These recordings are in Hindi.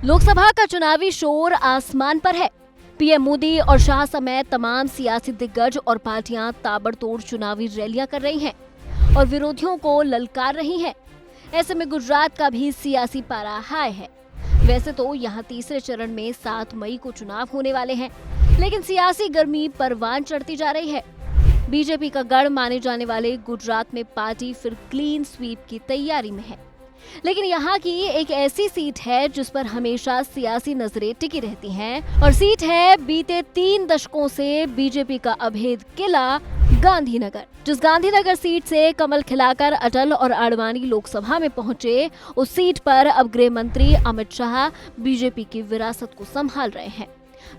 लोकसभा का चुनावी शोर आसमान पर है। पीएम मोदी और शाह समेत तमाम सियासी दिग्गज और पार्टियां ताबड़तोड़ चुनावी रैलियां कर रही हैं और विरोधियों को ललकार रही हैं। ऐसे में गुजरात का भी सियासी पारा हाई है। वैसे तो यहाँ तीसरे चरण में 7 मई को चुनाव होने वाले हैं, लेकिन सियासी गर्मी परवान चढ़ती जा रही है। बीजेपी का गढ़ माने जाने वाले गुजरात में पार्टी फिर क्लीन स्वीप की तैयारी में है। लेकिन यहाँ की एक ऐसी सीट है जिस पर हमेशा सियासी नजरें टिकी रहती हैं और सीट है बीते 3 दशकों से बीजेपी का अभेद किला गांधीनगर। जिस गांधीनगर सीट से कमल खिलाकर अटल और आडवाणी लोकसभा में पहुंचे, उस सीट पर अब गृह मंत्री अमित शाह बीजेपी की विरासत को संभाल रहे हैं।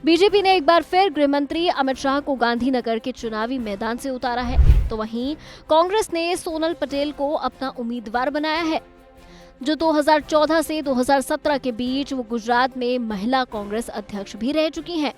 बीजेपी ने एक बार फिर गृह मंत्री अमित शाह को गांधीनगर के चुनावी मैदान से उतारा है, तो वहीं कांग्रेस ने सोनल पटेल को अपना उम्मीदवार बनाया है, जो 2014 से 2017 के बीच वो गुजरात में महिला कांग्रेस अध्यक्ष भी रह चुकी हैं।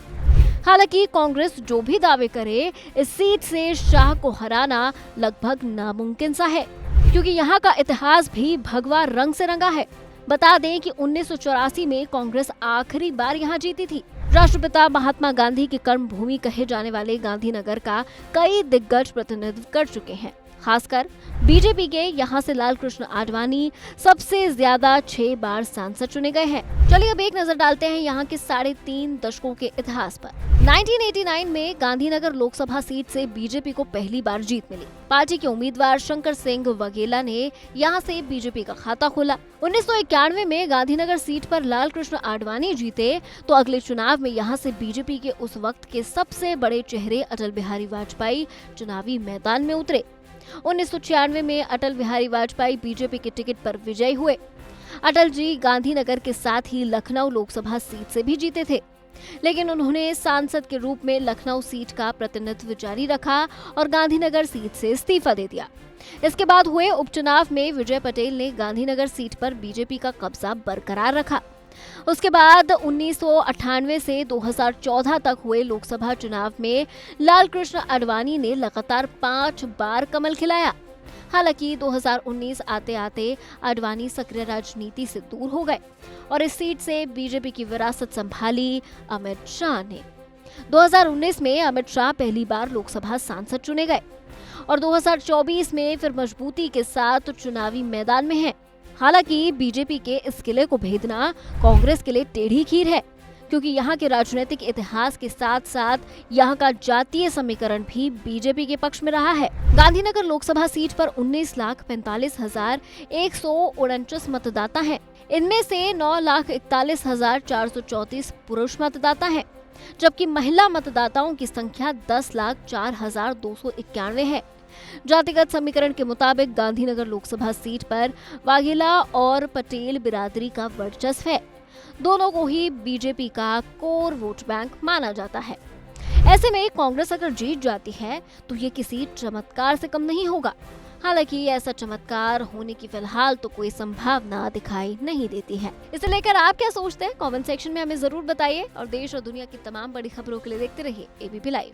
हालांकि कांग्रेस जो भी दावे करे, इस सीट से शाह को हराना लगभग नामुमकिन सा है, क्योंकि यहाँ का इतिहास भी भगवा रंग से रंगा है। बता दें कि 1984 में कांग्रेस आखिरी बार यहाँ जीती थी। राष्ट्रपिता महात्मा गांधी की कर्म भूमि कहे जाने वाले गांधीनगर का कई दिग्गज प्रतिनिधित्व कर चुके हैं। खासकर बीजेपी के यहाँ से लाल कृष्ण आडवाणी सबसे ज्यादा 6 बार सांसद चुने गए हैं। चलिए अब एक नजर डालते हैं यहाँ के 3.5 दशकों के इतिहास पर। 1989 में गांधीनगर लोकसभा सीट से बीजेपी को पहली बार जीत मिली। पार्टी के उम्मीदवार शंकर सिंह वघेला ने यहाँ से बीजेपी का खाता खोला। 1991 में गांधीनगर सीट पर लाल कृष्ण आडवाणी जीते, तो अगले चुनाव में यहाँ से बीजेपी के उस वक्त के सबसे बड़े चेहरे अटल बिहारी वाजपेयी चुनावी मैदान में उतरे। 1996 में अटल बिहारी वाजपेयी बीजेपी के टिकट पर विजयी हुए। अटल जी गांधीनगर के साथ ही लखनऊ लोकसभा सीट से भी जीते थे, लेकिन उन्होंने सांसद के रूप में लखनऊ सीट का प्रतिनिधित्व जारी रखा और गांधीनगर सीट से इस्तीफा दे दिया। इसके बाद हुए उपचुनाव में विजय पटेल ने गांधीनगर सीट पर बीजेपी का कब्जा बरकरार रखा। उसके बाद 1998 से 2014 तक हुए लोकसभा चुनाव में लाल कृष्ण आडवाणी ने लगातार 5 बार कमल खिलाया। हालांकि 2019 आते आते आडवाणी सक्रिय राजनीति से दूर हो गए और इस सीट से बीजेपी की विरासत संभाली अमित शाह ने। 2019 में अमित शाह पहली बार लोकसभा सांसद चुने गए और 2024 में फिर मजबूती के साथ चुनावी मैदान में हैं। हालांकि बीजेपी के इस किले को भेदना कांग्रेस के लिए टेढ़ी खीर है, क्योंकि यहाँ के राजनीतिक इतिहास के साथ साथ यहाँ का जातीय समीकरण भी बीजेपी के पक्ष में रहा है। गांधीनगर लोकसभा सीट पर 19,45,149 मतदाता हैं। इनमें से 9,41,434 पुरुष मतदाता हैं, जबकि महिला मतदाताओं की संख्या 10,04,291 है। जातिगत समीकरण के मुताबिक गांधीनगर लोकसभा सीट पर वाघेला और पटेल बिरादरी का वर्चस्व है। दोनों को ही बीजेपी का कोर वोट बैंक माना जाता है। ऐसे में कांग्रेस अगर जीत जाती है तो ये किसी चमत्कार से कम नहीं होगा। हालांकि ऐसा चमत्कार होने की फिलहाल तो कोई संभावना दिखाई नहीं देती है। इसे लेकर आप क्या सोचते हैं, कमेंट सेक्शन में हमें जरूर बताइए और देश और दुनिया की तमाम बड़ी खबरों के लिए देखते रहिए एबीपी लाइव।